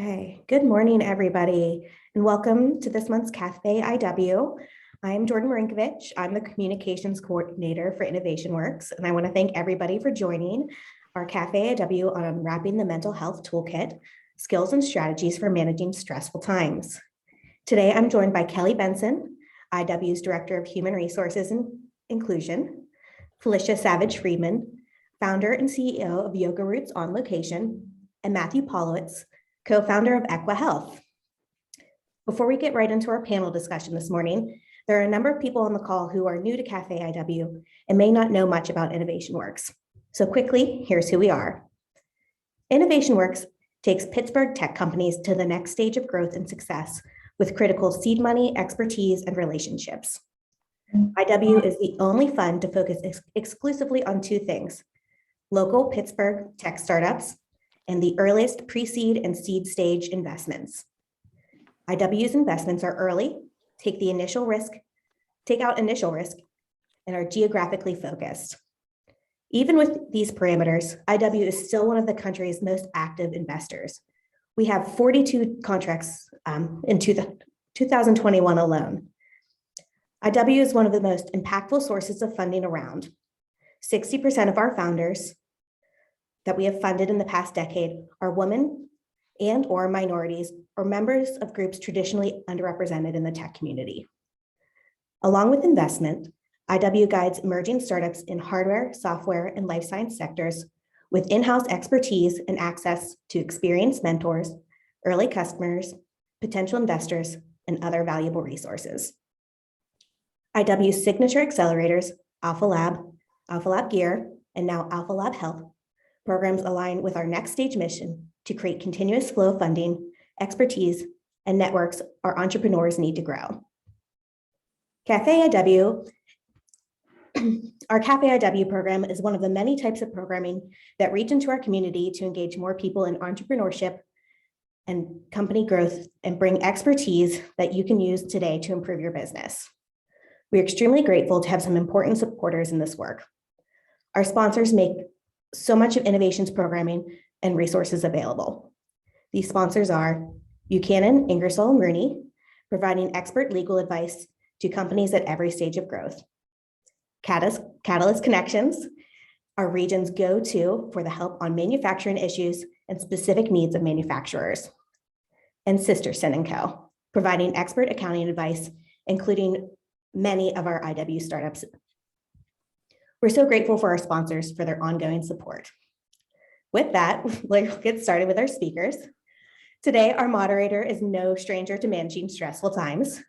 Okay, good morning, everybody, and welcome to this month's Cafe IW. I'm Jordan Marinkovich. I'm the Communications Coordinator for Innovation Works, and I want to thank everybody for joining our Cafe IW on Unwrapping the Mental Health Toolkit, Skills and Strategies for Managing Stressful Times. Today, I'm joined by Kelley Benson, IW's Director of Human Resources and Inclusion, Felicia Savage Friedman, Founder and CEO of YogaRoots On Location, and Mathew Polowitz, co-founder of Equa Health. Before we get right into our panel discussion this morning, there are a number of people on the call who are new to Cafe IW and may not know much about Innovation Works. So quickly, here's who we are. Innovation Works takes Pittsburgh tech companies to the next stage of growth and success with critical seed money, expertise, and relationships. IW is the only fund to focus exclusively on two things: local Pittsburgh tech startups and the earliest pre-seed and seed stage investments. IW's investments are early, take out initial risk, and are geographically focused. Even with these parameters, IW is still one of the country's most active investors. We have 42 contracts in 2021 alone. IW is one of the most impactful sources of funding around. 60% of our founders that we have funded in the past decade are women and or minorities or members of groups traditionally underrepresented in the tech community. Along with investment, IW guides emerging startups in hardware, software, and life science sectors with in-house expertise and access to experienced mentors, early customers, potential investors, and other valuable resources. IW's signature accelerators, AlphaLab, AlphaLab Gear, and now AlphaLab Health programs align with our next stage mission to create continuous flow funding, expertise, and networks our entrepreneurs need to grow. Cafe IW, our Cafe IW program is one of the many types of programming that reach into our community to engage more people in entrepreneurship and company growth and bring expertise that you can use today to improve your business. We're extremely grateful to have some important supporters in this work. Our sponsors make so much of innovations programming and resources available. These sponsors are Buchanan, Ingersoll, and Rooney, providing expert legal advice to companies at every stage of growth. Catalyst Connections, our region's go-to for the help on manufacturing issues and specific needs of manufacturers. And Sisterson & Co., providing expert accounting advice, including many of our IW startups. We're so grateful for our sponsors for their ongoing support. With that, we'll get started with our speakers. Today, our moderator is no stranger to managing stressful times.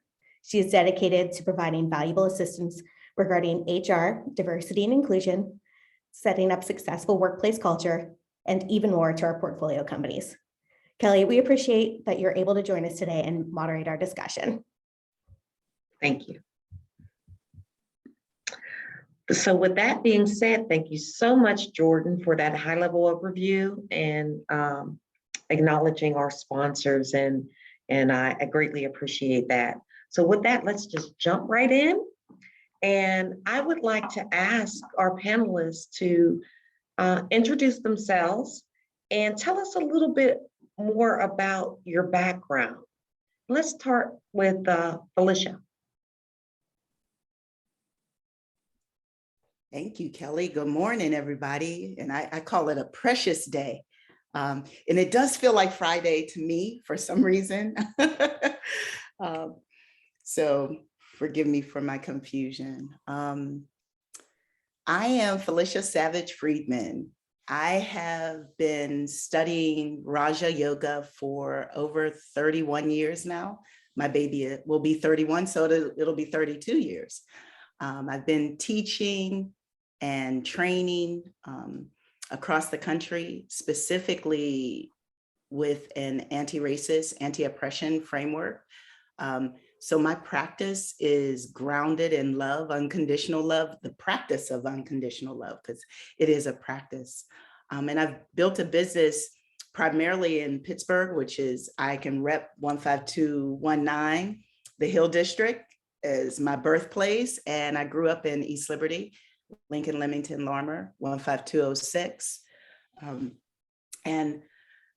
She is dedicated to providing valuable assistance regarding HR, diversity and inclusion, setting up successful workplace culture, and even more to our portfolio companies. Kelley, we appreciate that you're able to join us today and moderate our discussion. Thank you. So with that being said, thank you so much, Jordan, for that high-level overview and acknowledging our sponsors, and I greatly appreciate that. So with that, let's just jump right in. And I would like to ask our panelists to introduce themselves and tell us a little bit more about your background. Let's start with Felicia. Thank you, Kelley. Good morning, everybody. And I call it a precious day. And it does feel like Friday to me for some reason. So forgive me for my confusion. I am Felicia Savage Friedman. I have been studying Raja Yoga for over 31 years now. My baby will be 31, so it'll be 32 years. I've been teaching and training across the country, specifically with an anti-racist, anti-oppression framework. So my practice is grounded in love, unconditional love, the practice of unconditional love, because it is a practice. And I've built a business primarily in Pittsburgh, which is, I can rep 15219, the Hill District is my birthplace. And I grew up in East Liberty, Lincoln, Leamington, Larmer, 15206. And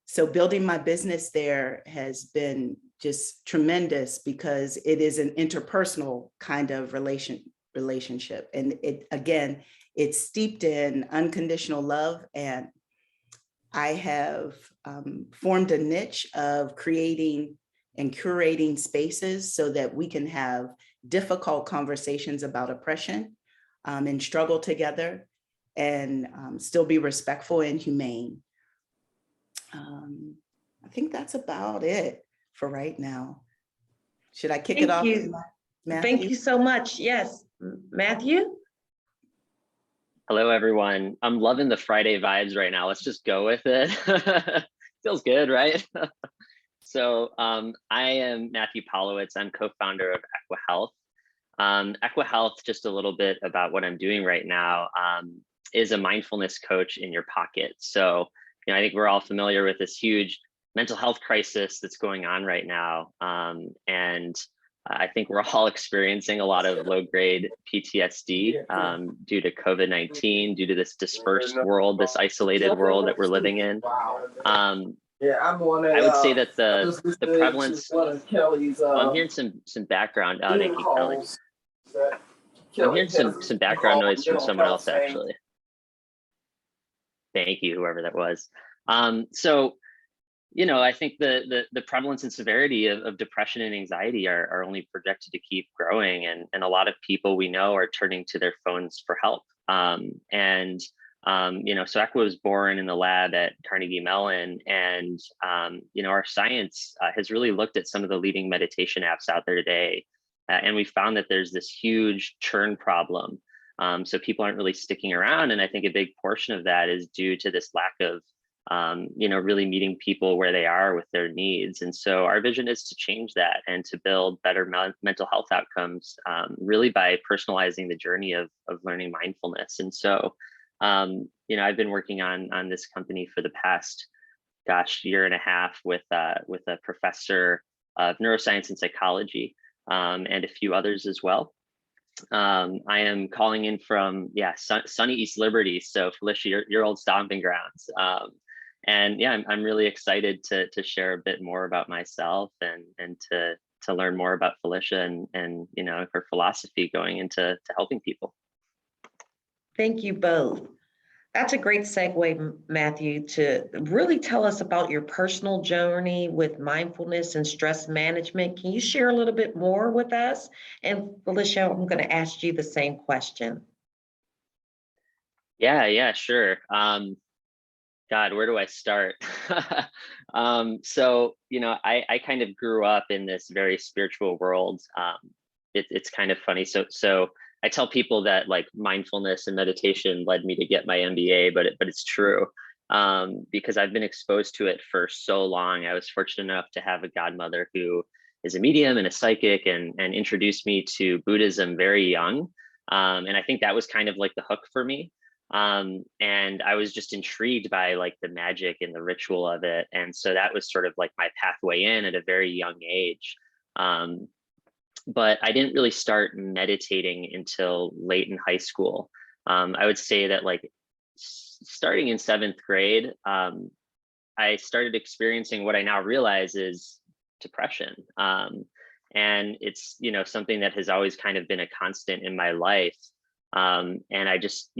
So building my business there has been just tremendous because it is an interpersonal kind of relationship. And it's steeped in unconditional love. And I have formed a niche of creating and curating spaces so that we can have difficult conversations about oppression and struggle together and still be respectful and humane. I think that's about it for right now. Should I kick it off? Matthew? Thank you so much. Yes, Matthew? Hello, everyone. I'm loving the Friday vibes right now. Let's just go with it. Feels good, right? So I am Mathew Polowitz. I'm co-founder of Equa Health. Equa Health, just a little bit about what I'm doing right now, is a mindfulness coach in your pocket. So, I think we're all familiar with this huge mental health crisis that's going on right now. And I think we're all experiencing a lot of low-grade PTSD due to COVID-19, due to this dispersed world, this isolated world that we're living in. I would say that the prevalence. I'm hearing some background. Oh, thank you, Kelley. I'm hearing some background noise from someone else, actually. Thank you, whoever that was. So, I think the prevalence and severity of depression and anxiety are only projected to keep growing, and a lot of people we know are turning to their phones for help. So Equa was born in the lab at Carnegie Mellon, and our science has really looked at some of the leading meditation apps out there today, and we found that there's this huge churn problem. So people aren't really sticking around, and I think a big portion of that is due to this lack of really meeting people where they are with their needs. And so our vision is to change that and to build better mental health outcomes, really by personalizing the journey of learning mindfulness. And so, I've been working on this company for the past, year and a half with a professor of neuroscience and psychology, and a few others as well. I am calling in from sunny East Liberty, so Felicia, your old stomping grounds. I'm really excited to share a bit more about myself and to learn more about Felicia and her philosophy going into helping people. Thank you both. That's a great segue, Mathew, to really tell us about your personal journey with mindfulness and stress management. Can you share a little bit more with us? And Felicia, I'm going to ask you the same question. Yeah, sure. Where do I start? I kind of grew up in this very spiritual world. It's kind of funny. So I tell people that like mindfulness and meditation led me to get my M.B.A, but it's true, because I've been exposed to it for so long. I was fortunate enough to have a godmother who is a medium and a psychic and introduced me to Buddhism very young. And I think that was kind of like the hook for me. And I was just intrigued by like the magic and the ritual of it. And so that was sort of like my pathway in at a very young age. But I didn't really start meditating until late in high school. I would say that like starting in 7th grade, I started experiencing what I now realize is depression. And it's, something that has always kind of been a constant in my life. And I just,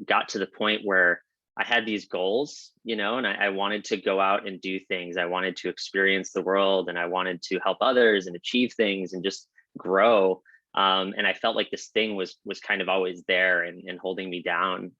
got to the point where I had these goals, and I wanted to go out and do things. I wanted to experience the world, and I wanted to help others and achieve things and just grow. And I felt like this thing was kind of always there and holding me down.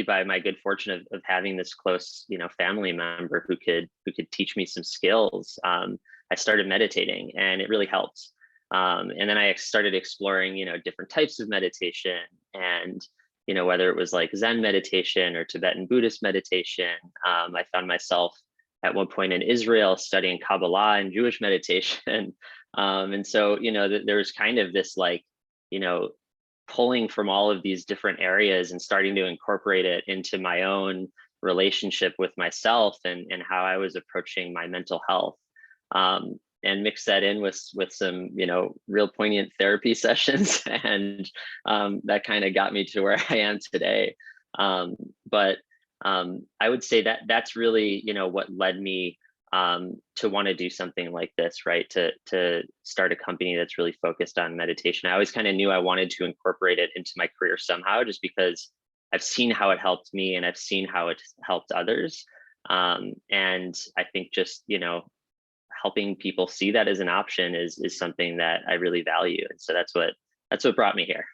By my good fortune of having this close, family member who could teach me some skills, I started meditating, and it really helped. And then I started exploring, different types of meditation, and, whether it was like Zen meditation or Tibetan Buddhist meditation. I found myself at one point in Israel studying Kabbalah and Jewish meditation. And so, there was kind of this like, pulling from all of these different areas and starting to incorporate it into my own relationship with myself and how I was approaching my mental health. And mix that in with some, real poignant therapy sessions. And that kind of got me to where I am today. But I would say that that's really, what led me to want to do something like this, right? To start a company that's really focused on meditation. I always kind of knew I wanted to incorporate it into my career somehow, just because I've seen how it helped me and I've seen how it helped others. And I think just, helping people see that as an option is something that I really value. And so that's what brought me here.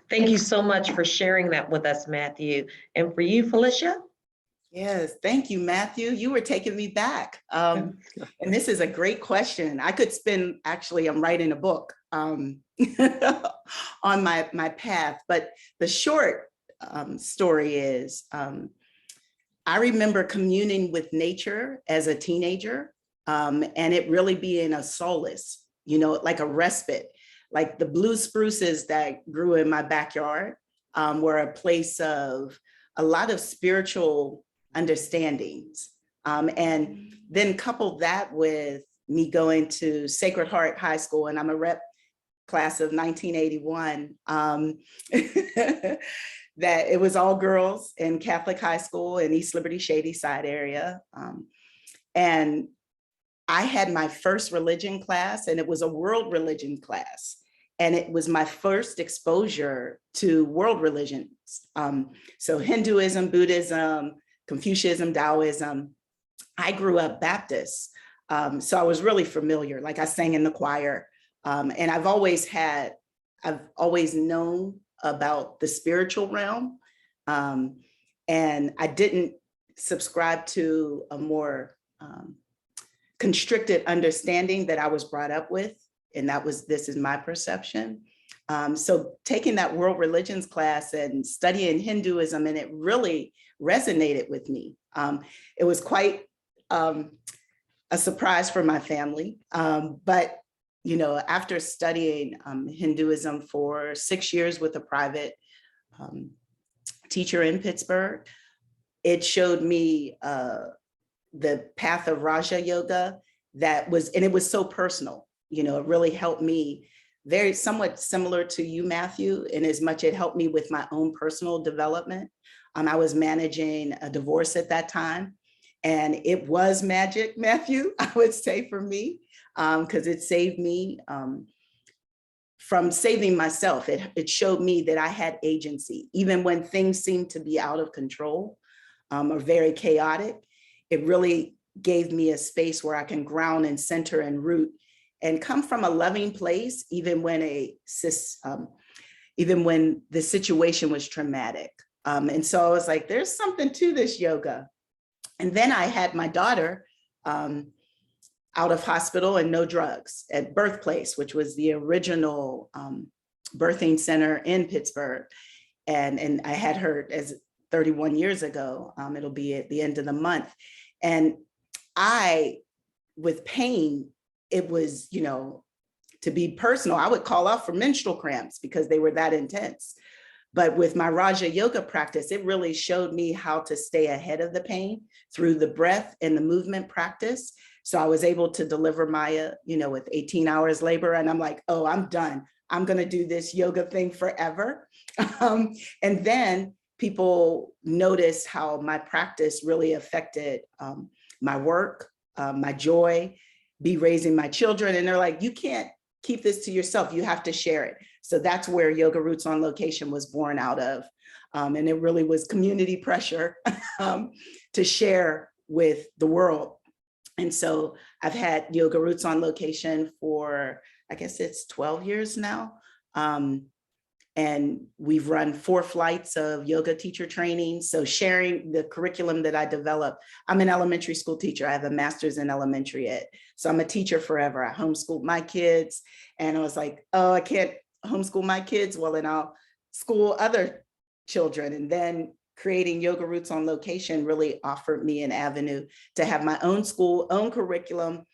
Thank you so much for sharing that with us, Mathew. And for you, Felicia? Yes, thank you, Mathew. You were taking me back. And this is a great question. I could spend, actually, I'm writing a book on my path, but the short story is, I remember communing with nature as a teenager, and it really being a solace, like a respite. Like the blue spruces that grew in my backyard were a place of a lot of spiritual understandings. And then couple that with me going to Sacred Heart High School, and I'm a rep class of 1981, that it was all girls in Catholic high school in East Liberty Shady Side area. And I had my first religion class, and it was a world religion class. And it was my first exposure to world religions. So Hinduism, Buddhism, Confucianism, Taoism. I grew up Baptist. So I was really familiar, like I sang in the choir. And I've always known about the spiritual realm. And I didn't subscribe to a more constricted understanding that I was brought up with. And this is my perception. So taking that world religions class and studying Hinduism, and it really resonated with me. It was quite a surprise for my family. But, after studying Hinduism for 6 years with a private teacher in Pittsburgh, it showed me the path of Raja Yoga and it was so personal. It really helped me, very somewhat similar to you, Mathew, in as much it helped me with my own personal development. I was managing a divorce at that time, and it was magic, Mathew, I would say, for me, because it saved me from saving myself. It showed me that I had agency, even when things seemed to be out of control or very chaotic. It really gave me a space where I can ground and center and root and come from a loving place, even when the situation was traumatic. And so I was like, there's something to this yoga. And then I had my daughter out of hospital and no drugs at Birthplace, which was the original birthing center in Pittsburgh. And I had her as 31 years ago. It'll be at the end of the month. And with pain, it was, to be personal, I would call off for menstrual cramps because they were that intense. But with my Raja Yoga practice, it really showed me how to stay ahead of the pain through the breath and the movement practice. So I was able to deliver Maya, with 18 hours labor. And I'm like, oh, I'm done. I'm going to do this yoga thing forever. And then people noticed how my practice really affected my work, my joy, be raising my children. And they're like, you can't keep this to yourself. You have to share it. So that's where YogaRoots On Location was born out of. And it really was community pressure to share with the world. And so I've had YogaRoots On Location for, I guess it's 12 years now. And we've run 4 flights of yoga teacher training. So sharing the curriculum that I developed. I'm an elementary school teacher. I have a master's in elementary ed. So I'm a teacher forever. I homeschooled my kids. And I was like, oh, I can't homeschool my kids. Well, then I'll school other children. And then creating YogaRoots On Location really offered me an avenue to have my own school, own curriculum,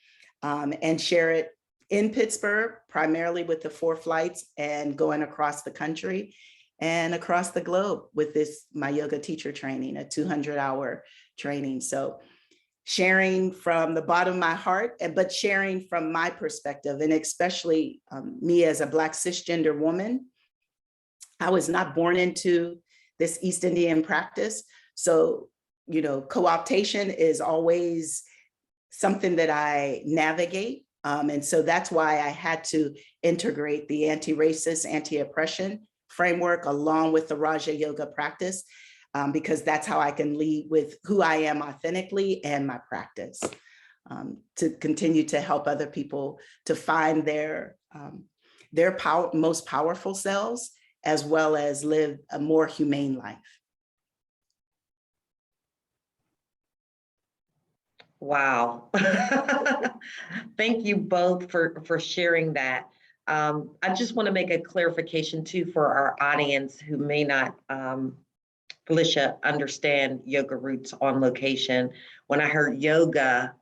and share it in Pittsburgh, primarily with the 4 flights, and going across the country and across the globe with my yoga teacher training, a 200-hour training. So sharing from the bottom of my heart, but sharing from my perspective, and especially me as a Black cisgender woman. I was not born into this East Indian practice. So, co-optation is always something that I navigate. And so that's why I had to integrate the anti-racist, anti-oppression framework along with the Raja Yoga practice, because that's how I can lead with who I am authentically and my practice, to continue to help other people to find their most powerful selves, as well as live a more humane life. Wow. Thank you both for sharing that. I just want to make a clarification too for our audience who may not, Felicia, understand YogaRoots On Location. When I heard yoga,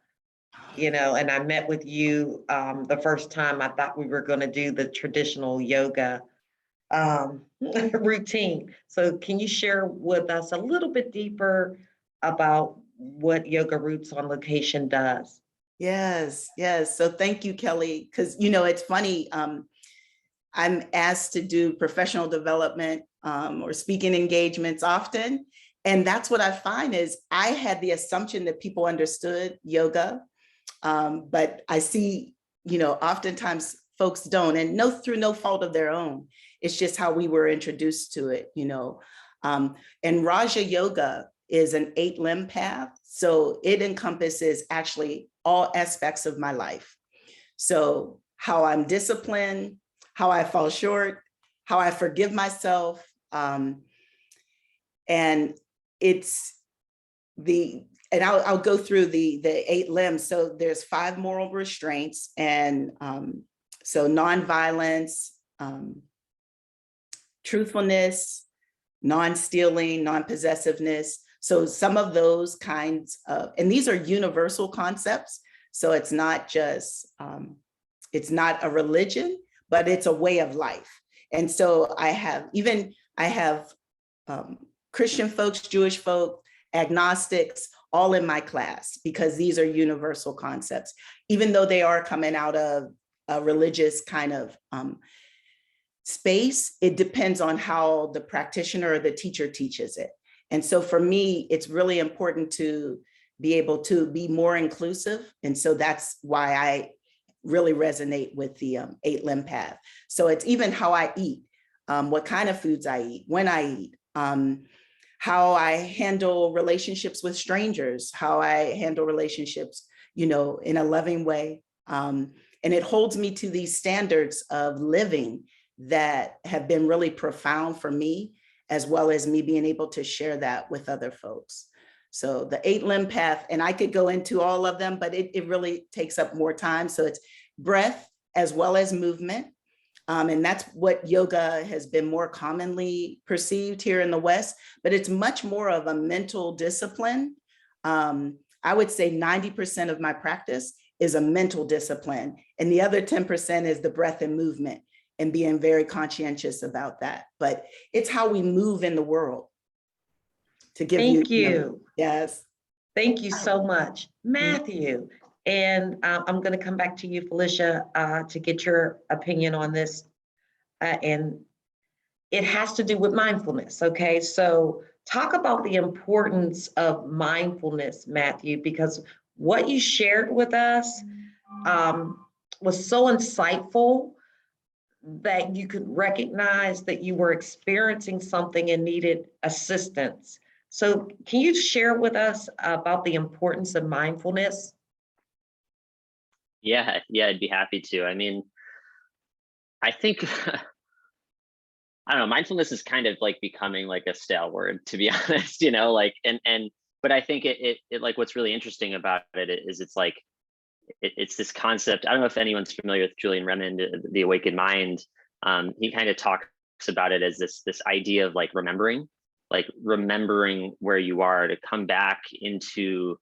and I met with you the first time, I thought we were going to do the traditional yoga routine. So can you share with us a little bit deeper about what YogaRoots On Location does? Yes. So thank you, Kelley, because it's funny. I'm asked to do professional development or speaking engagements often. And that's what I find is I had the assumption that people understood yoga, but I see, oftentimes folks don't, and through no fault of their own. It's just how we were introduced to it, and Raja Yoga is an 8-limb path. So it encompasses actually all aspects of my life. So how I'm disciplined, how I fall short, how I forgive myself. And I'll go through the 8 limbs. So there's 5 moral restraints, and so nonviolence, truthfulness, non-stealing, non-possessiveness. So some of those kinds of, and these are universal concepts. So it's not just, it's not a religion, but it's a way of life. And so I have Christian folks, Jewish folk, agnostics, all in my class, because these are universal concepts, even though they are coming out of a religious kind of space. It depends on how the practitioner or the teacher teaches it. And so for me, it's really important to be able to be more inclusive. And so that's why I really resonate with the 8-limb path. So it's even how I eat, what kind of foods I eat, when I eat, how I handle relationships with strangers, how I handle relationships, in a loving way. And it holds me to these standards of living that have been really profound for me, as well as me being able to share that with other folks. So the 8-limb path, and I could go into all of them, but it really takes up more time. So it's breath as well as movement. And that's what yoga has been more commonly perceived here in the West, but it's much more of a mental discipline. I would say 90% of my practice is a mental discipline, and the other 10% is the breath and movement, and being very conscientious about that. But it's how we move in the world. To give Thank you. Yes. Thank you so much, Mathew. And I'm going to come back to you, Felicia, to get your opinion on this. And it has to do with mindfulness. Okay, so talk about the importance of mindfulness, Mathew, because what you shared with us was so insightful that you could recognize that you were experiencing something and needed assistance. So can you share with us about the importance of mindfulness? Yeah, I'd be happy to. I mean, I think, I don't know, mindfulness is kind of like becoming like a stale word, to be honest, but I think it like what's really interesting about it is it's like, it's this concept. I don't know if anyone's familiar with Julian Remond, The Awakened Mind. He kind of talks about it as this idea of like remembering where you are, to come back into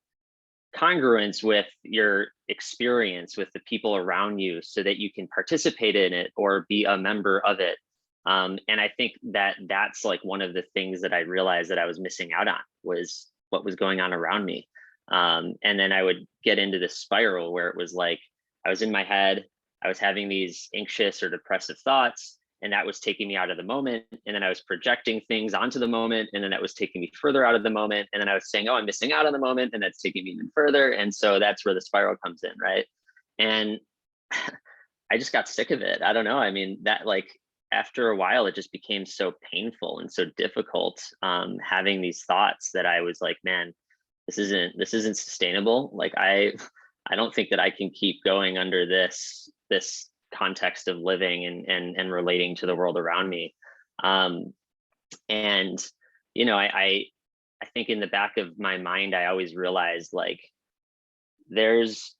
congruence with your experience with the people around you, so that you can participate in it or be a member of it. And I think that's like one of the things that I realized that I was missing out on, was what was going on around me. And then I would get into this spiral where it was like I was in my head, I was having these anxious or depressive thoughts, and that was taking me out of the moment. And then I was projecting things onto the moment, and then that was taking me further out of the moment. And then I was saying, oh, I'm missing out on the moment, and that's taking me even further. And so that's where the spiral comes in, right? And I just got sick of it. I don't know. I mean, that like after a while, it just became so painful and so difficult, having these thoughts that I was like, man, this isn't sustainable. Like I don't think that I can keep going under this context of living and relating to the world around me. And you know, I think in the back of my mind, I always realized like there's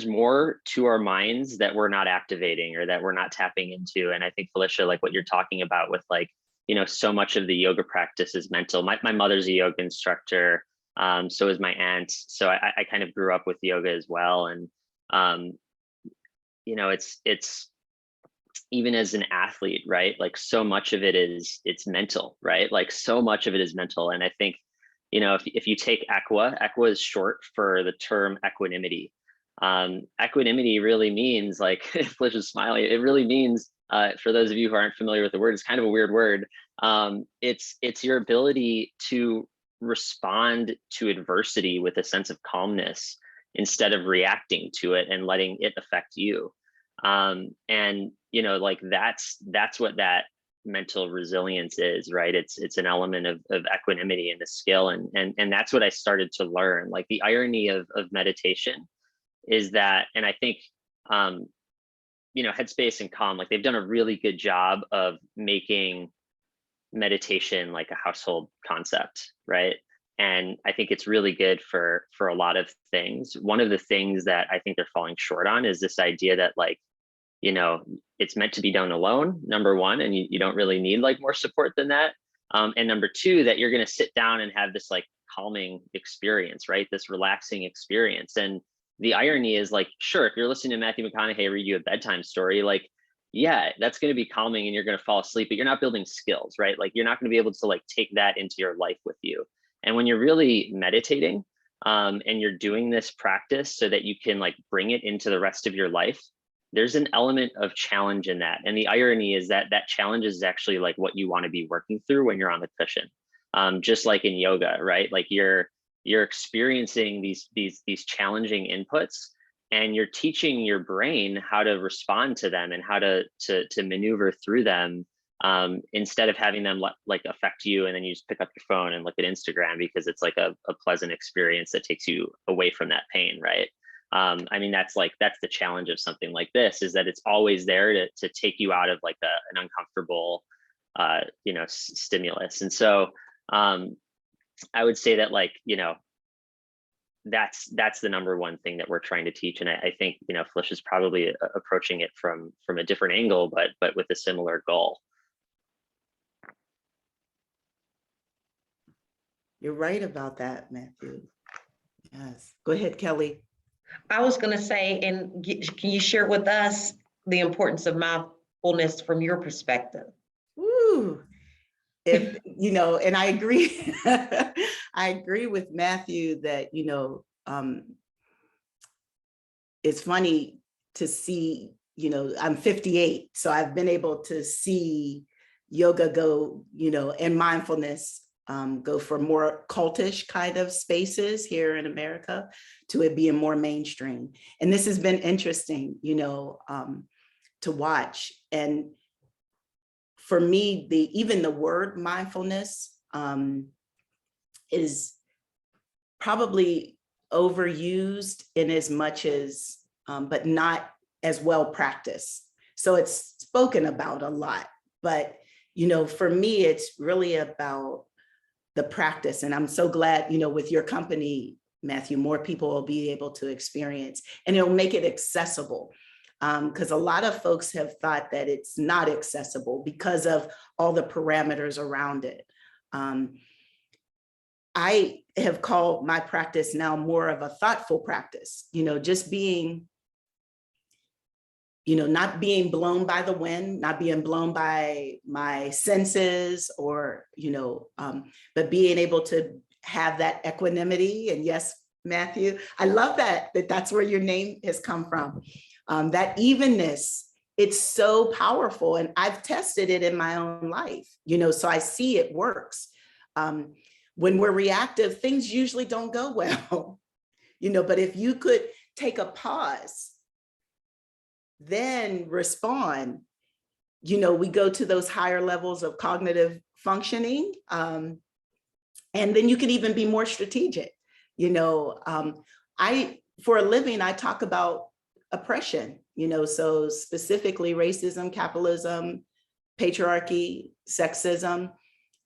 more to our minds that we're not activating or that we're not tapping into. And I think, Felicia, like what you're talking about with like, you know, so much of the yoga practice is mental. My mother's a yoga instructor. So is my aunt. So I kind of grew up with yoga as well. And, you know, it's even as an athlete, right? Like so much of it it's mental, right? Like so much of it is mental. And I think, you know, if you take Equa is short for the term equanimity. Equanimity really means, like, Felicia's smiling, it really means, for those of you who aren't familiar with the word, it's kind of a weird word. It's your ability to respond to adversity with a sense of calmness instead of reacting to it and letting it affect you. And you know, like that's what that mental resilience is, right? It's an element of equanimity and the skill, and that's what I started to learn. Like the irony of meditation is that, and I think, you know, Headspace and Calm, like they've done a really good job of making meditation like a household concept, right? And I think it's really good for a lot of things. One of the things that I think they're falling short on is this idea that, like, you know, it's meant to be done alone, number one, and you don't really need like more support than that. And number two, that you're going to sit down and have this like calming experience, right? This relaxing experience. And the irony is, like, sure, if you're listening to Matthew McConaughey read you a bedtime story, like, yeah, that's going to be calming and you're going to fall asleep, but you're not building skills, right? Like you're not going to be able to like take that into your life with you. And when you're really meditating, and you're doing this practice so that you can like bring it into the rest of your life, there's an element of challenge in that. And the irony is that that challenge is actually like what you want to be working through when you're on the cushion. Just like in yoga, right? Like you're experiencing these challenging inputs, and you're teaching your brain how to respond to them and how to maneuver through them, instead of having them like affect you, and then you just pick up your phone and look at Instagram because it's like a pleasant experience that takes you away from that pain, right? I mean, that's the challenge of something like this, is that it's always there to take you out of like an uncomfortable, you know, stimulus. And so I would say that, like, you know, that's the number one thing that we're trying to teach. And I think, you know, Felicia's probably approaching it from a different angle, but with a similar goal. You're right about that, Matthew. Yes. Go ahead, Kelley. I was going to say, and can you share with us the importance of mindfulness from your perspective? Woo. If, you know, and I agree, I agree with Matthew that, you know, it's funny to see, you know, I'm 58, so I've been able to see yoga go, you know, and mindfulness go for more cultish kind of spaces here in America to it being more mainstream. And this has been interesting, you know, to watch. And for me, even the word mindfulness is probably overused in as much as, but not as well practiced. So it's spoken about a lot, but, you know, for me, it's really about the practice. And I'm so glad, you know, with your company, Matthew, more people will be able to experience, and it'll make it accessible. Because a lot of folks have thought that it's not accessible because of all the parameters around it. I have called my practice now more of a thoughtful practice, you know, just being, you know, not being blown by the wind, not being blown by my senses, or, you know, but being able to have that equanimity. And yes, Matthew, I love that's where your name has come from. That evenness it's so powerful. And I've tested it in my own life, so I see it works. When we're reactive, things usually don't go well, but if you could take a pause, then respond, we go to those higher levels of cognitive functioning. And then you can even be more strategic. For a living, I talk about oppression, so specifically racism, capitalism, patriarchy, sexism.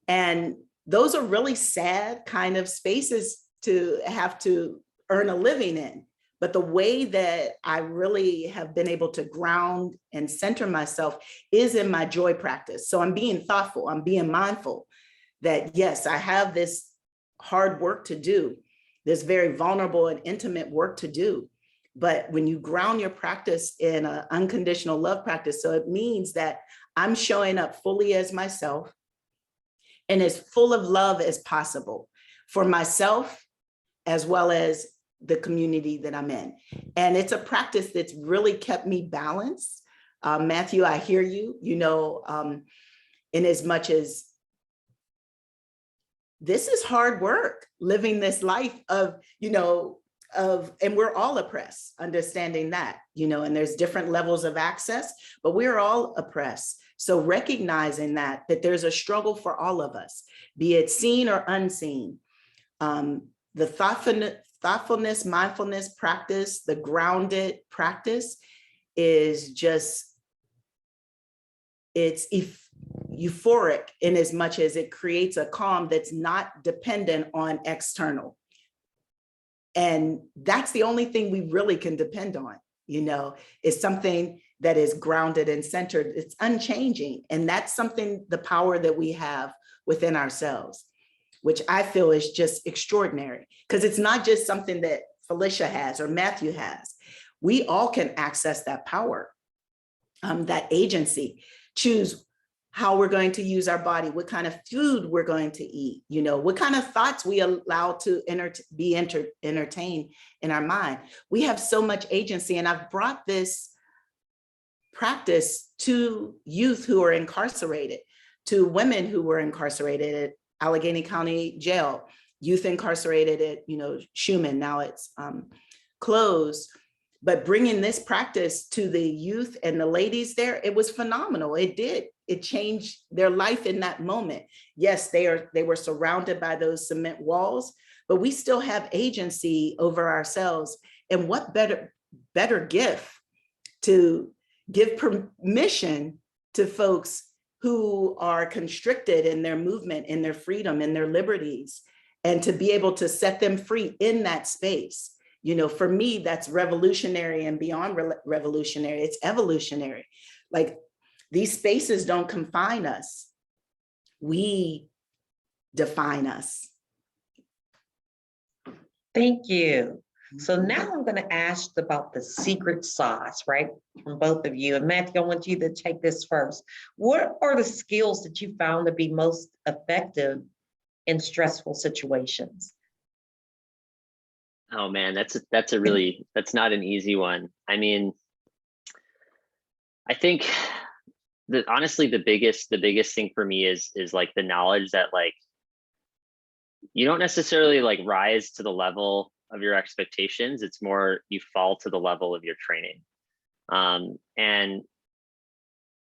And those are really sad kind of spaces to have to earn a living in. But the way that I really have been able to ground and center myself is in my joy practice. So I'm being thoughtful, I'm being mindful that, yes, I have this hard work to do, this very vulnerable and intimate work to do. But when you ground your practice in an unconditional love practice, so it means that I'm showing up fully as myself and as full of love as possible for myself, as well as the community that I'm in. And it's a practice that's really kept me balanced. Mathew, I hear you, in as much as this is hard work, living this life of, and we're all oppressed, understanding that, and there's different levels of access, but we're all oppressed. So recognizing that there's a struggle for all of us, be it seen or unseen. The thoughtfulness, mindfulness practice, the grounded practice is just, it's euphoric in as much as it creates a calm that's not dependent on external. And that's the only thing we really can depend on, is something that is grounded and centered. It's unchanging. And that's something, the power that we have within ourselves, which I feel is just extraordinary, because it's not just something that Felicia has or Mathew has. We all can access that power, that agency, choose how we're going to use our body, what kind of food we're going to eat, what kind of thoughts we allow to be entertained in our mind. We have so much agency. And I've brought this practice to youth who are incarcerated, to women who were incarcerated at Allegheny County Jail, youth incarcerated at, Schumann, now it's closed. But bringing this practice to the youth and the ladies there, it was phenomenal. It did. It changed their life in that moment. Yes, they were surrounded by those cement walls, but we still have agency over ourselves. And what better gift to give permission to folks who are constricted in their movement, in their freedom, in their liberties, and to be able to set them free in that space. For me, that's revolutionary, and beyond revolutionary, it's evolutionary. Like, these spaces don't confine us. We define us. Thank you. So now I'm going to ask about the secret sauce, right? From both of you. And Mathew, I want you to take this first. What are the skills that you found to be most effective in stressful situations? Oh man, that's not an easy one. I mean, I think that honestly, the biggest thing for me is like the knowledge that like, you don't necessarily like rise to the level of your expectations. It's more you fall to the level of your training. And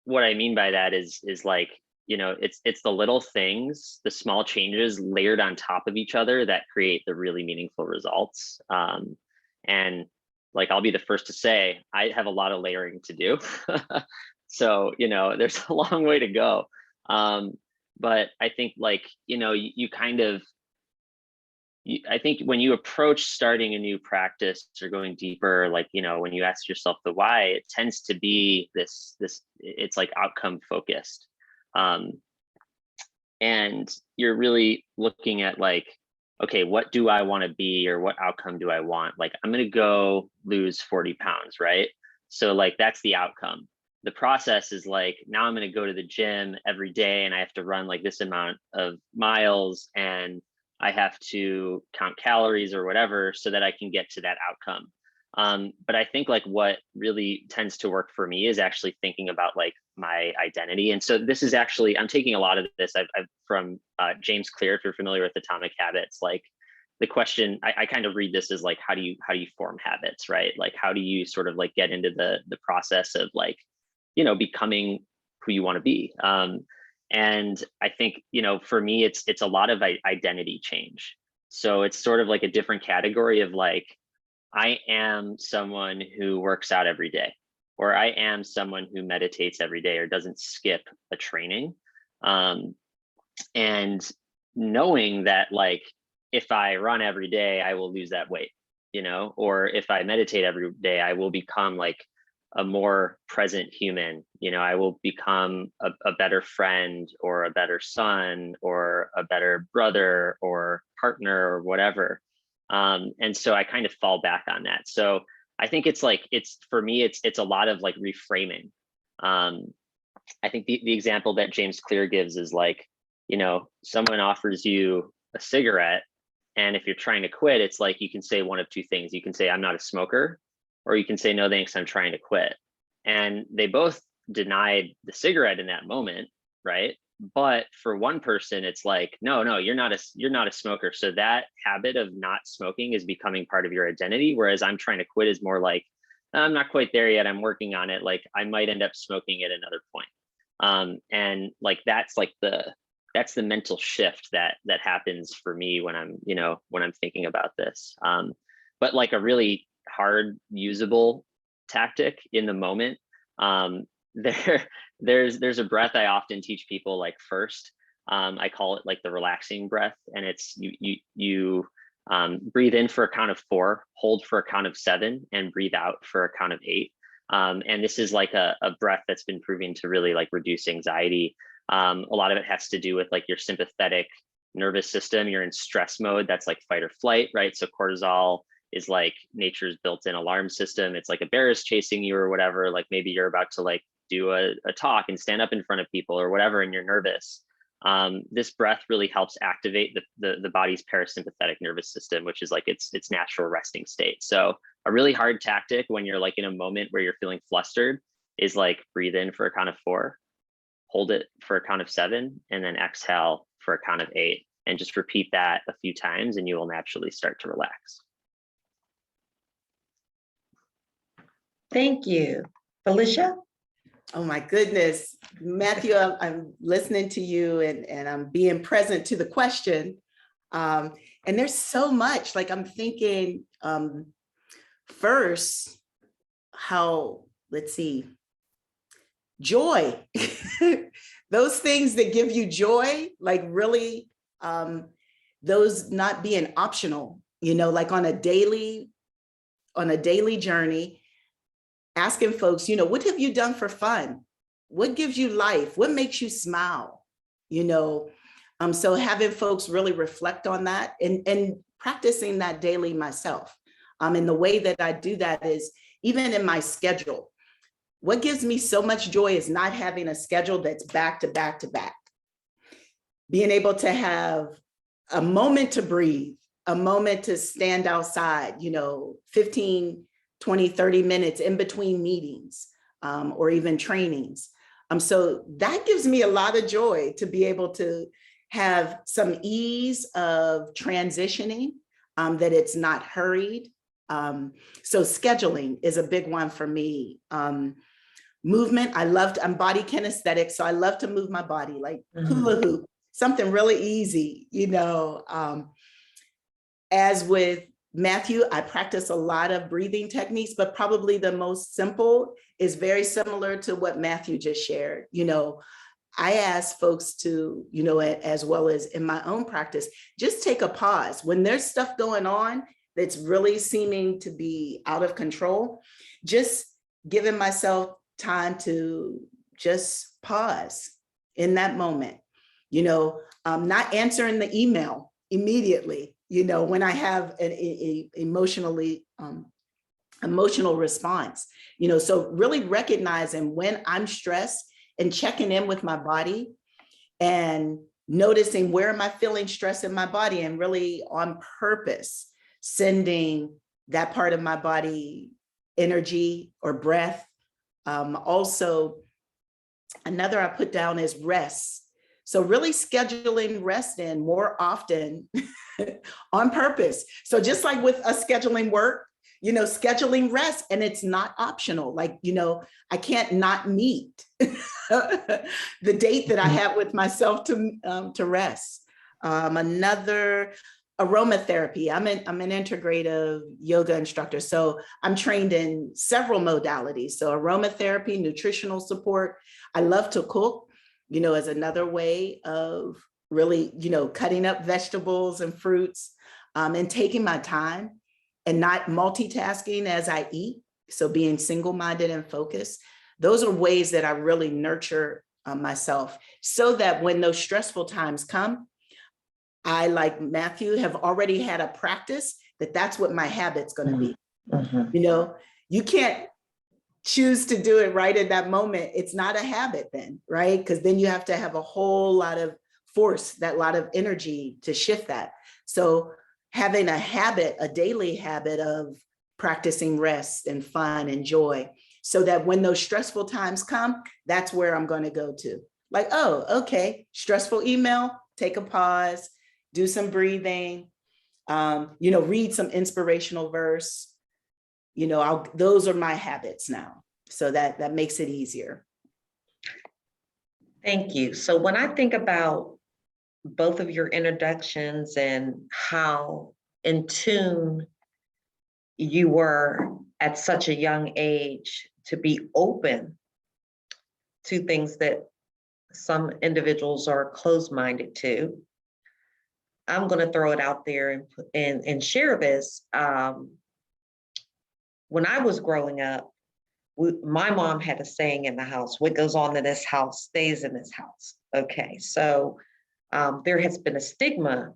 what I mean by that is like, it's the little things, the small changes layered on top of each other that create the really meaningful results. And like, I'll be the first to say, I have a lot of layering to do. So, there's a long way to go. But I think like, I think when you approach starting a new practice or going deeper, like, when you ask yourself the why, it tends to be this, it's like outcome focused. And you're really looking at like, okay, what do I want to be, or what outcome do I want? Like, I'm going to go lose 40 pounds, right? So like, that's the outcome. The process is like, now I'm going to go to the gym every day and I have to run like this amount of miles, and I have to count calories or whatever so that I can get to that outcome. But I think like what really tends to work for me is actually thinking about like my identity. And so this is actually, I'm taking a lot of this I've from James Clear, if you're familiar with Atomic Habits. Like the question, I kind of read this as like, how do you form habits, right? Like, how do you sort of like get into the process of like, you know, becoming who you want to be? And I think, you know, for me, it's a lot of identity change. So it's sort of like a different category of like, I am someone who works out every day, or I am someone who meditates every day or doesn't skip a training. And knowing that like, if I run every day, I will lose that weight, you know, or if I meditate every day, I will become like a more present human, you know, I will become a better friend or a better son or a better brother or partner or whatever. And so I kind of fall back on that. So I think it's like, for me, it's a lot of like reframing. I think the example that James Clear gives is like, you know, someone offers you a cigarette, and if you're trying to quit, it's like, you can say one of two things. You can say, I'm not a smoker, or you can say, no, thanks, I'm trying to quit. And they both denied the cigarette in that moment, right? But for one person, it's like, no, you're not a smoker. So that habit of not smoking is becoming part of your identity. Whereas I'm trying to quit is more like, I'm not quite there yet, I'm working on it. Like I might end up smoking at another point. And like, that's the mental shift that happens for me when I'm, you know, when I'm thinking about this. But like a really hard usable tactic in the moment, there's a breath I often teach people like first. I call it like the relaxing breath, and it's you breathe in for a count of 4, hold for a count of 7, and breathe out for a count of 8. And this is like a breath that's been proven to really like reduce anxiety. A lot of it has to do with like your sympathetic nervous system. You're in stress mode. That's like fight or flight, right? So cortisol is like nature's built-in alarm system. It's like a bear is chasing you or whatever. Like maybe you're about to like do a talk and stand up in front of people or whatever, and you're nervous. This breath really helps activate the body's parasympathetic nervous system, which is like its natural resting state. So a really hard tactic when you're like in a moment where you're feeling flustered is like breathe in for a count of 4, hold it for a count of 7, and then exhale for a count of 8. And just repeat that a few times and you will naturally start to relax. Thank you. Felicia? Oh my goodness, Matthew, I'm listening to you and I'm being present to the question. And there's so much, like I'm thinking first, how, let's see, joy, those things that give you joy, like really, those not being optional, you know, like on a daily journey, asking folks, you know, what have you done for fun? What gives you life? What makes you smile? You know, so having folks really reflect on that and practicing that daily myself. And the way that I do that is even in my schedule. What gives me so much joy is not having a schedule that's back to back to back. Being able to have a moment to breathe, a moment to stand outside, you know, 15, 20, 30 minutes in between meetings or even trainings. So that gives me a lot of joy to be able to have some ease of transitioning, that it's not hurried. So scheduling is a big one for me. Movement, I'm body kinesthetic, so I love to move my body like hula hoop, something really easy, you know. As with Mathew, I practice a lot of breathing techniques, but probably the most simple is very similar to what Mathew just shared. You know, I ask folks to, you know, as well as in my own practice, just take a pause. When there's stuff going on that's really seeming to be out of control, just giving myself time to just pause in that moment, you know, not answering the email immediately, you know, when I have an emotional response, you know, so really recognizing when I'm stressed and checking in with my body and noticing where am I feeling stress in my body, and really on purpose sending that part of my body, energy or breath. Also, another I put down is rest. So really scheduling rest in more often on purpose. So just like with us scheduling work, scheduling rest, and it's not optional. Like, I can't not meet the date that I have with myself to rest. Another, aromatherapy. I'm an integrative yoga instructor. So I'm trained in several modalities. So aromatherapy, nutritional support. I love to cook, as another way of really, cutting up vegetables and fruits, and taking my time and not multitasking as I eat. So being single-minded and focused. Those are ways that I really nurture myself so that when those stressful times come, I, like Mathew, have already had a practice that's what my habit's going to be. Mhm. You can't choose to do it right at that moment. It's not a habit then, right? Because then you have to have a whole lot of force, that lot of energy to shift that. So having a habit, a daily habit of practicing rest and fun and joy, so that when those stressful times come, that's where I'm going to go to. Like, oh, okay, stressful email, take a pause, do some breathing, read some inspirational verse. Those are my habits now. So that makes it easier. Thank you. So when I think about both of your introductions and how in tune you were at such a young age to be open to things that some individuals are closed-minded to, I'm going to throw it out there and share this. When I was growing up, my mom had a saying in the house: what goes on in this house stays in this house. Okay, so there has been a stigma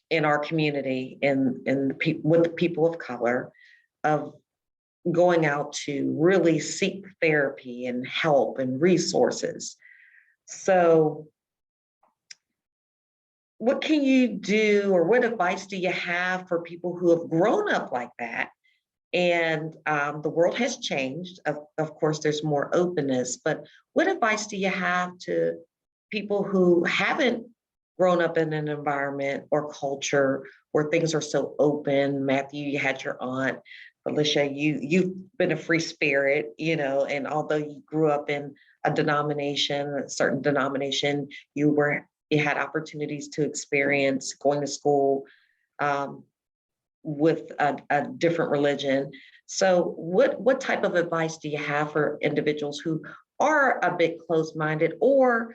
in our community with the people of color of going out to really seek therapy and help and resources. So what can you do, or what advice do you have for people who have grown up like that? And the world has changed. Of course, there's more openness, but what advice do you have to people who haven't grown up in an environment or culture where things are so open? Mathew, you had your aunt. Felicia, you've been a free spirit, and although you grew up in a certain denomination, you had opportunities to experience going to school with a different religion. So what type of advice do you have for individuals who are a bit closed-minded or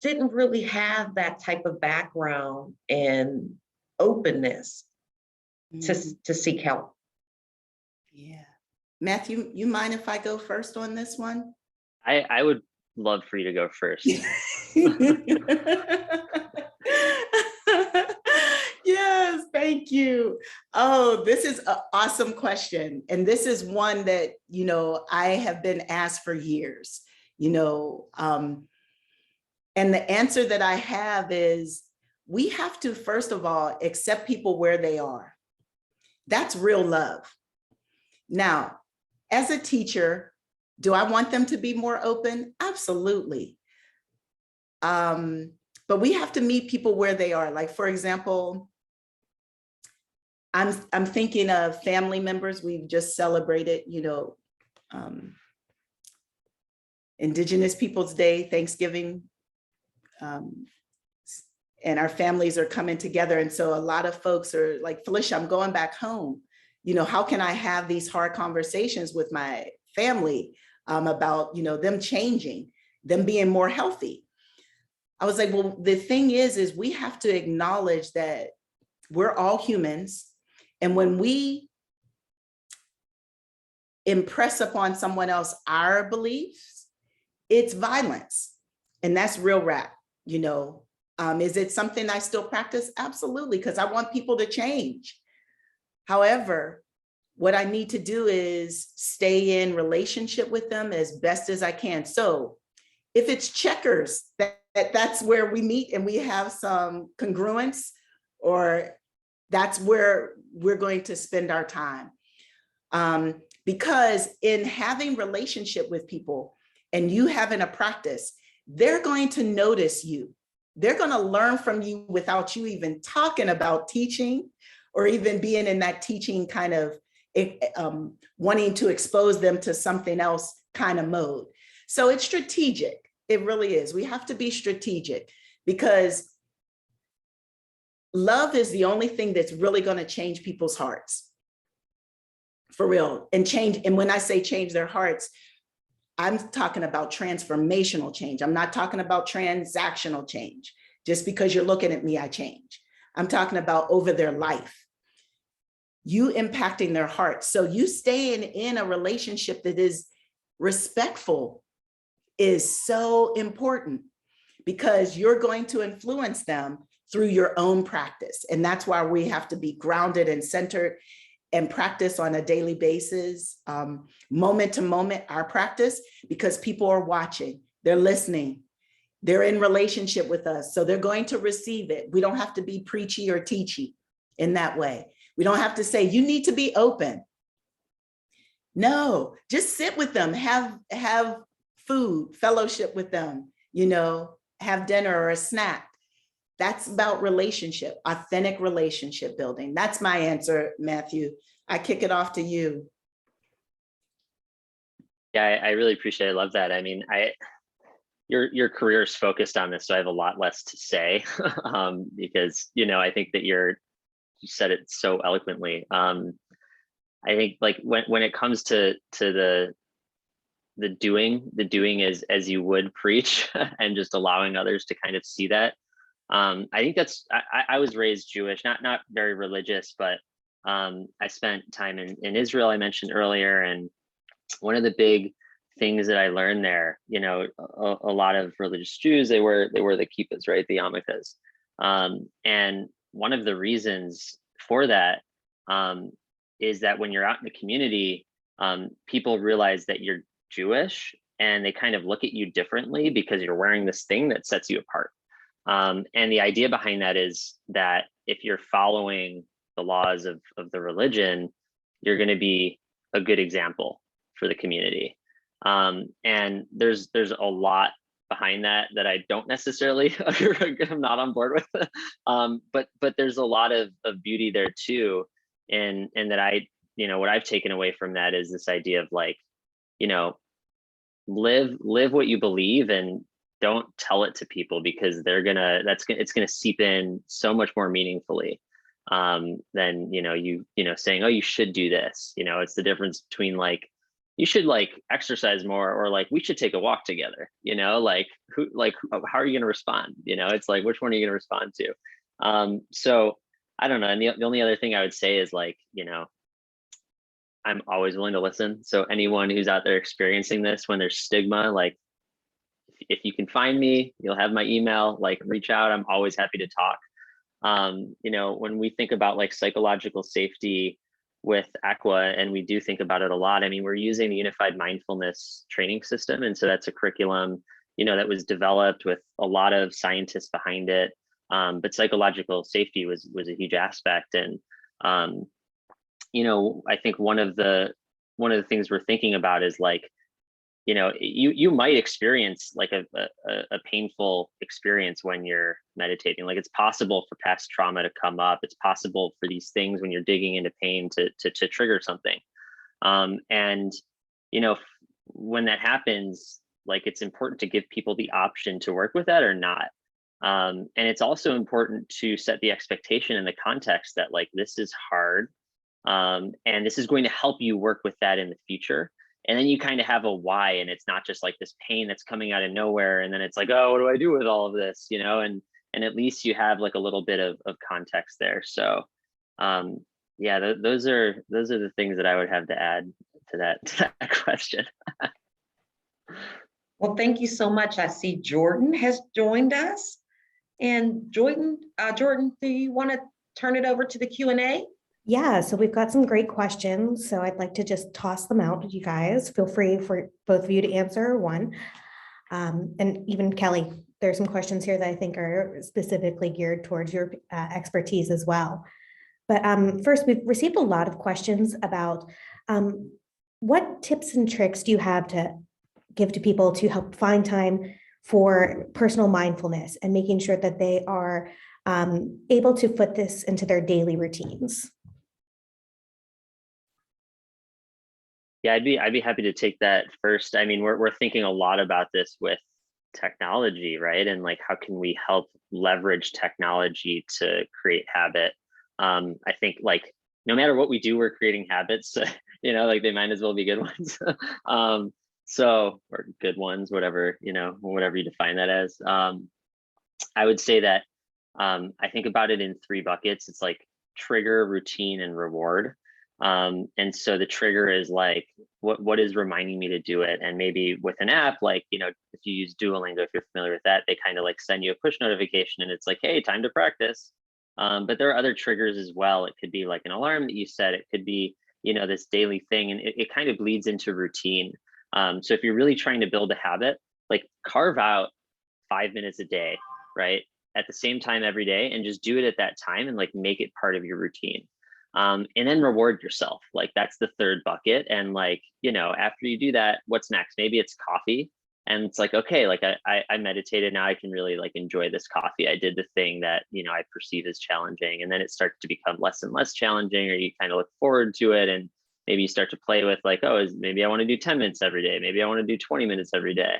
didn't really have that type of background and openness to seek help? Yeah. Mathew, you mind if I go first on this one? I would love for you to go first. Yes, thank you. Oh, this is an awesome question. And this is one that, I have been asked for years, and the answer that I have is we have to, first of all, accept people where they are. That's real love. Now, as a teacher, do I want them to be more open? Absolutely. But we have to meet people where they are. Like, for example, I'm thinking of family members. We've just celebrated, Indigenous Peoples Day, Thanksgiving, and our families are coming together. And so a lot of folks are like, Felicia, I'm going back home. How can I have these hard conversations with my family about, them changing, them being more healthy? I was like, well, the thing is we have to acknowledge that we're all humans. And when we impress upon someone else our beliefs, it's violence. And that's real rap, Is it something I still practice? Absolutely, because I want people to change. However, what I need to do is stay in relationship with them as best as I can. So if it's checkers, that's where we meet and we have some congruence, or that's where we're going to spend our time. Because in having relationship with people and you having a practice, they're going to notice you. They're going to learn from you without you even talking about teaching or even being in that teaching kind of wanting to expose them to something else kind of mode. So it's strategic. It really is. We have to be strategic because love is the only thing that's really going to change people's hearts. For real. And change. And when I say change their hearts, I'm talking about transformational change. I'm not talking about transactional change. Just because you're looking at me, I change. I'm talking about over their life. You impacting their hearts. So you staying in a relationship that is respectful is so important because you're going to influence them through your own practice. And that's why we have to be grounded and centered and practice on a daily basis, moment to moment, our practice, because people are watching, they're listening, they're in relationship with us. So they're going to receive it. We don't have to be preachy or teachy in that way. We don't have to say, you need to be open. No, just sit with them, have food, fellowship with them, have dinner or a snack. That's about relationship, authentic relationship building. That's my answer, Mathew. I kick it off to you. Yeah, I really appreciate it. I love that. I mean, your career is focused on this, so I have a lot less to say because, I think that you said it so eloquently. I think like when it comes to the doing is as you would preach and just allowing others to kind of see that. I think I was raised Jewish, not very religious, but I spent time in Israel, I mentioned earlier. And one of the big things that I learned there, a lot of religious Jews, they wear the kippahs, right? The yarmulkes. And one of the reasons for that is that when you're out in the community, people realize that you're Jewish and they kind of look at you differently because you're wearing this thing that sets you apart. And the idea behind that is that if you're following the laws of the religion, you're going to be a good example for the community. And there's a lot behind that I don't necessarily I'm not on board with. But there's a lot of beauty there too. And that what I've taken away from that is this idea of like, live what you believe and don't tell it to people because it's gonna seep in so much more meaningfully than saying, oh, you should do this. It's the difference between like, you should like exercise more or like we should take a walk together, how are you gonna respond? It's like, which one are you gonna respond to? So I don't know. And the only other thing I would say is like, I'm always willing to listen. So anyone who's out there experiencing this, when there's stigma, like if you can find me, you'll have my email, like reach out. I'm always happy to talk. When we think about like psychological safety with Equa, and we do think about it a lot. I mean, we're using the unified mindfulness training system. And so that's a curriculum, that was developed with a lot of scientists behind it. But psychological safety was a huge aspect. And, I think one of the things we're thinking about is like, you might experience like a painful experience when you're meditating. Like it's possible for past trauma to come up. It's possible for these things when you're digging into pain to trigger something. And, when that happens, like it's important to give people the option to work with that or not. And it's also important to set the expectation in the context that like, this is hard. And this is going to help you work with that in the future. And then you kind of have a why, and it's not just like this pain that's coming out of nowhere. And then it's like, oh, what do I do with all of this? And at least you have like a little bit of context there. So yeah, those are the things that I would have to add to that question. Well, thank you so much. I see Jordan has joined us. And Jordan, do you want to turn it over to the Q&A? Yeah, so we've got some great questions. So I'd like to just toss them out to you guys. Feel free for both of you to answer one. And even Kelley, there's some questions here that I think are specifically geared towards your expertise as well. But first, we've received a lot of questions about what tips and tricks do you have to give to people to help find time for personal mindfulness and making sure that they are able to put this into their daily routines? Yeah, I'd be happy to take that first. I mean, we're thinking a lot about this with technology, right? And like, how can we help leverage technology to create habit? I think like no matter what we do, we're creating habits. You know, like they might as well be good ones. So or good ones, whatever whatever you define that as. I would say that I think about it in three buckets. It's like trigger, routine, and reward. And so the trigger is like, what is reminding me to do it? And maybe with an app, like, if you use Duolingo, if you're familiar with that, they kind of like send you a push notification and it's like, hey, time to practice. But there are other triggers as well. It could be like an alarm that you set. It could be, this daily thing, and it kind of bleeds into routine. So if you're really trying to build a habit, like carve out 5 minutes a day, right? At the same time every day, and just do it at that time and like make it part of your routine. And then reward yourself. Like that's the third bucket. And like, after you do that, what's next? Maybe it's coffee. And it's like, okay, like I meditated. Now I can really like enjoy this coffee. I did the thing that, I perceive as challenging. And then it starts to become less and less challenging, or you kind of look forward to it. And maybe you start to play with like, oh, maybe I want to do 10 minutes every day. Maybe I want to do 20 minutes every day.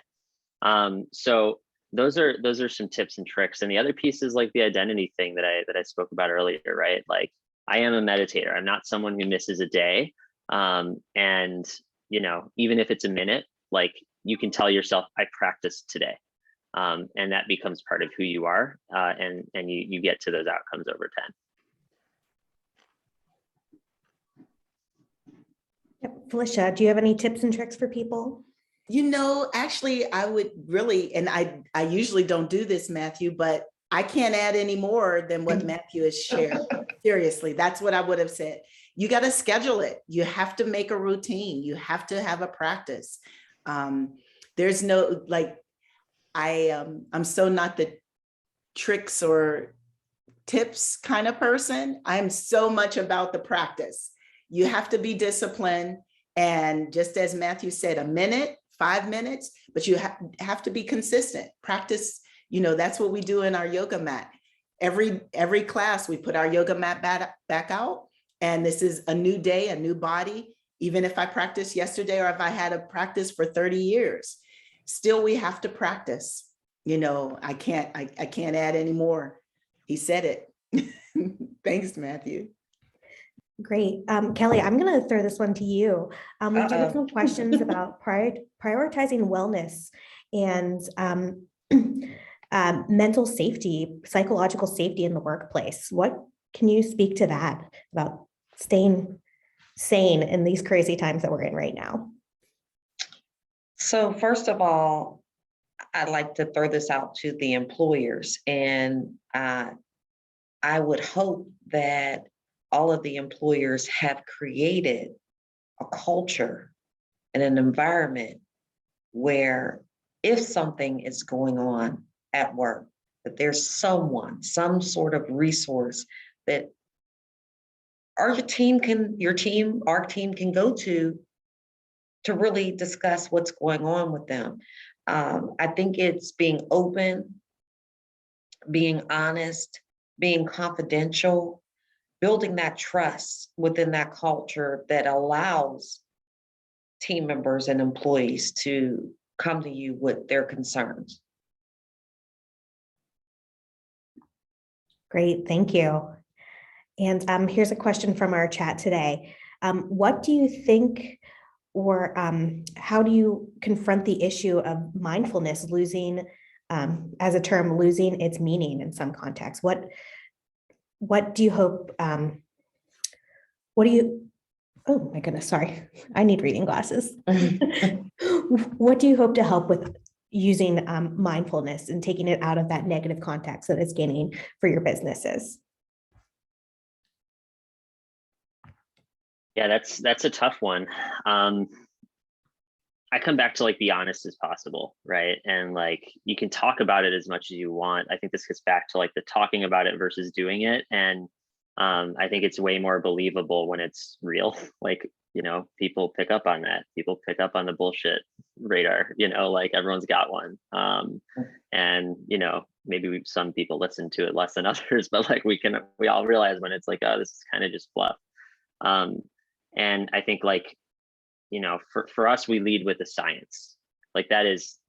So those are some tips and tricks. And the other piece is like the identity thing that I spoke about earlier, right? Like I am a meditator. I'm not someone who misses a day. And even if it's a minute, like you can tell yourself, I practiced today. And that becomes part of who you are. And you get to those outcomes over time. Felicia, do you have any tips and tricks for people? Actually, I would really, and I usually don't do this, Mathew, but I can't add any more than what Mathew has shared. Seriously, that's what I would have said. You got to schedule it. You have to make a routine. You have to have a practice. There's no, like, I'm so not the tricks or tips kind of person. I'm so much about the practice. You have to be disciplined. And just as Mathew said, a minute, 5 minutes, but you have to be consistent. Practice, that's what we do in our yoga mat. Every class, we put our yoga mat back out. And this is a new day, a new body. Even if I practiced yesterday or if I had a practice for 30 years, still we have to practice. I can't add any more. He said it. Thanks, Mathew. Great. Kelley, I'm going to throw this one to you. We do have some questions about prioritizing wellness and mental safety, psychological safety in the workplace. What can you speak to that about staying sane in these crazy times that we're in right now? So first of all, I'd like to throw this out to the employers, and I would hope that all of the employers have created a culture and an environment where if something is going on at work, that there's some sort of resource that our team can go to really discuss what's going on with them. I think it's being open, being honest, being confidential, building that trust within that culture that allows team members and employees to come to you with their concerns. Great, thank you. And here's a question from our chat today. What do you think, or how do you confront the issue of mindfulness losing, as a term, losing its meaning in some contexts? What do you hope, oh my goodness, sorry, I need reading glasses. What do you hope to help with using mindfulness and taking it out of that negative context that it's gaining for your businesses? Yeah, that's a tough one. I come back to like be honest as possible, right? And like you can talk about it as much as you want. I think this gets back to like the talking about it versus doing it. And I think it's way more believable when it's real. Like, you know, people pick up on that. People pick up on the bullshit radar, you know, like everyone's got one. And, you know, maybe some people listen to it less than others, but like we all realize when it's like, oh, this is kind of just fluff. And I think like, you know, for us, we lead with the science. Like that is,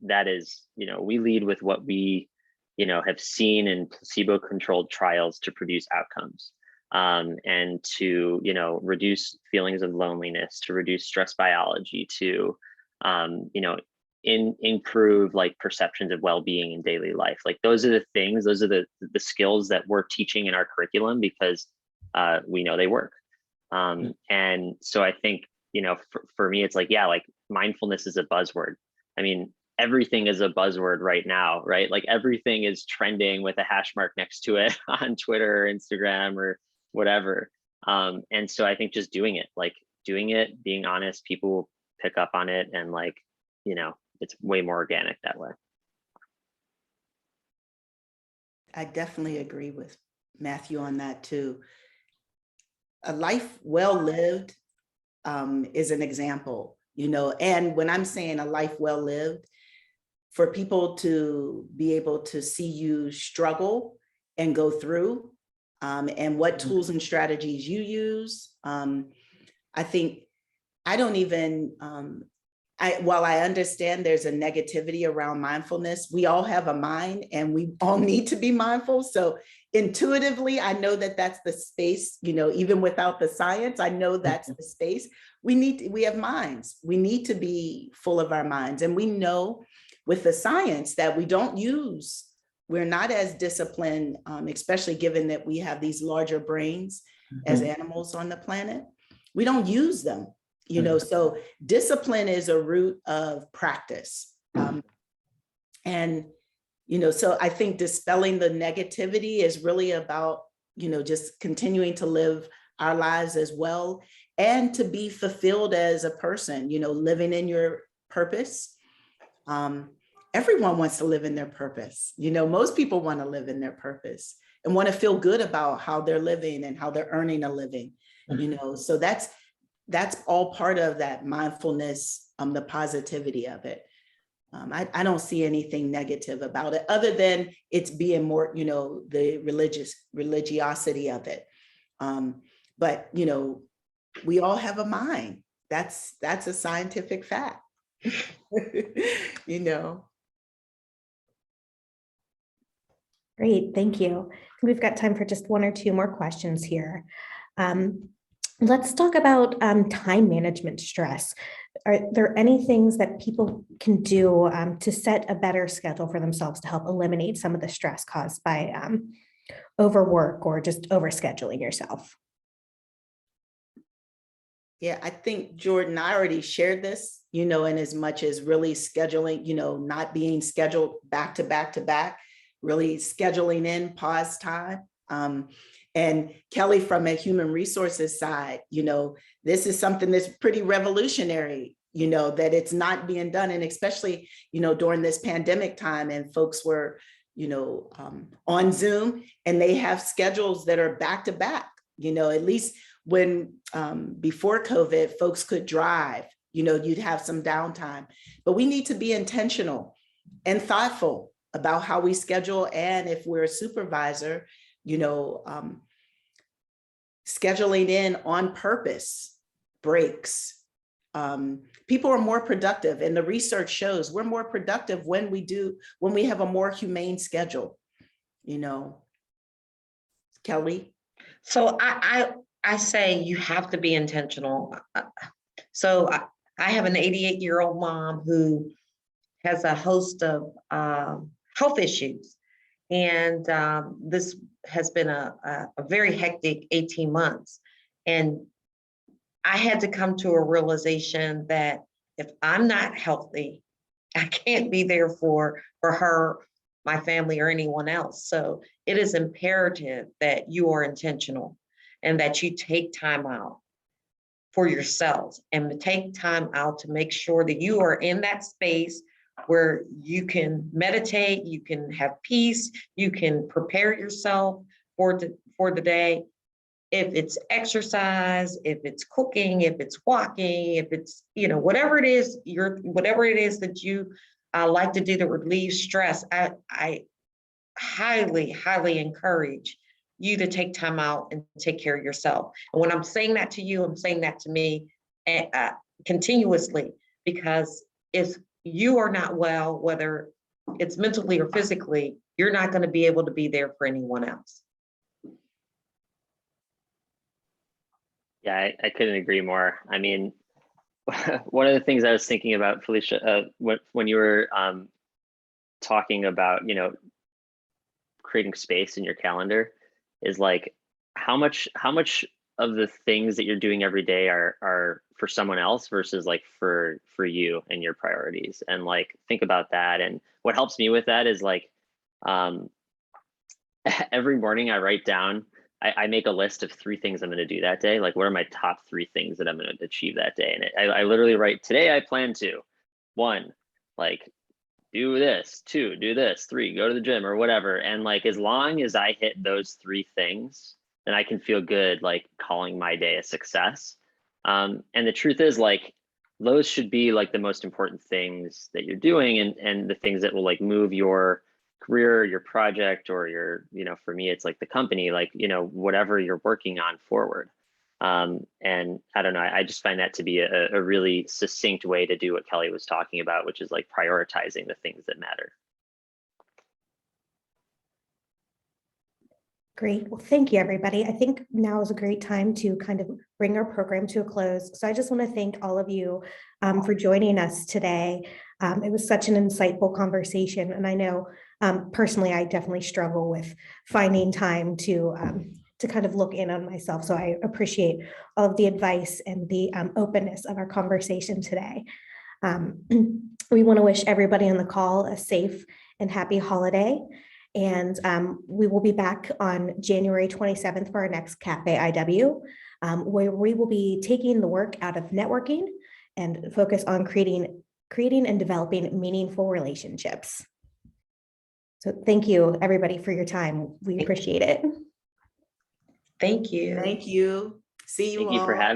you know, we lead with what we, you know, have seen in placebo-controlled trials to produce outcomes. And to, you know, reduce feelings of loneliness, to reduce stress biology, to, you know, improve like perceptions of well-being in daily life. Like those are the things, those are the skills that we're teaching in our curriculum because we know they work. And so I think, you know, for me, it's like, yeah, like mindfulness is a buzzword. I mean, everything is a buzzword right now, right? Like everything is trending with a hash mark next to it on Twitter or Instagram or whatever. And so I think just doing it, being honest, people will pick up on it. And like, you know, it's way more organic that way. I definitely agree with Mathew on that too. A life well lived is an example, you know, and when I'm saying a life well lived, for people to be able to see you struggle and go through, and what tools and strategies you use. I think I don't even, while I understand there's a negativity around mindfulness, we all have a mind and we all need to be mindful. So intuitively, I know that that's the space, you know, even without the science, I know that's the space. We have minds. We need to be full of our minds. And we know with the science that we're not as disciplined, especially given that we have these larger brains as animals on the planet. We don't use them, you know, so discipline is a root of practice. And, you know, so I think dispelling the negativity is really about, you know, just continuing to live our lives as well and to be fulfilled as a person, you know, living in your purpose. Everyone wants to live in their purpose. You know, most people want to live in their purpose and want to feel good about how they're living and how they're earning a living, you know, so that's all part of that mindfulness, the positivity of it. I don't see anything negative about it other than it's being more, you know, the religiosity of it. But, you know, we all have a mind. That's a scientific fact, you know. Great, thank you. We've got time for just one or two more questions here. Let's talk about time management stress. Are there any things that people can do to set a better schedule for themselves to help eliminate some of the stress caused by overwork or just overscheduling yourself? Yeah, I think Jordan, I already shared this, you know, in as much as really scheduling, you know, not being scheduled back to back to back, really scheduling in pause time. And Kelley, from a human resources side, you know, this is something that's pretty revolutionary, you know, that it's not being done. And especially, you know, during this pandemic time and folks were, you know, on Zoom and they have schedules that are back to back, you know, at least when before COVID, folks could drive, you know, you'd have some downtime, but we need to be intentional and thoughtful about how we schedule. And if we're a supervisor, you know, scheduling in on purpose breaks. People are more productive, and the research shows we're more productive when we have a more humane schedule, you know. Kelley? So I say you have to be intentional. So I have an 88-year-old mom who has a host of health issues. And this has been a very hectic 18 months. And I had to come to a realization that if I'm not healthy, I can't be there for her, my family, or anyone else. So it is imperative that you are intentional and that you take time out for yourselves and take time out to make sure that you are in that space where you can meditate, you can have peace, you can prepare yourself for the day. if it's exercise, if it's cooking, if it's walking, if it's, whatever it is, whatever it is that you like to do to relieve stress, I highly, highly encourage you to take time out and take care of yourself. And when I'm saying that to you, I'm saying that to me continuously, because if you are not well, whether it's mentally or physically, you're not going to be able to be there for anyone else. Yeah, I couldn't agree more. I mean, one of the things I was thinking about, Felicia, when you were talking about, creating space in your calendar, is like how much of the things that you're doing every day are for someone else versus like for you and your priorities. And like, think about that. And what helps me with that is like, every morning I write down, I make a list of 3 things I'm going to do that day. Like, what are my top 3 things that I'm going to achieve that day? And I literally write, today I plan to 1, like, do this, 2, do this, 3, go to the gym or whatever. And like, as long as I hit those 3 things, then I can feel good, like calling my day a success. And the truth is, like, those should be like the most important things that you're doing, and the things that will like move your career, your project, or your, for me, it's like the company, like, whatever you're working on forward. And I don't know, I just find that to be a really succinct way to do what Kelley was talking about, which is like prioritizing the things that matter. Great. Well, thank you, everybody. I think now is a great time to kind of bring our program to a close. So I just want to thank all of you for joining us today. It was such an insightful conversation. And I know personally, I definitely struggle with finding time to kind of look in on myself. So I appreciate all of the advice and the openness of our conversation today. We want to wish everybody on the call a safe and happy holiday. And we will be back on January 27th for our next Cafe IW, where we will be taking the work out of networking and focus on creating and developing meaningful relationships. So thank you, everybody, for your time. We appreciate it. Thank you. Thank you. See you all. Thank you for having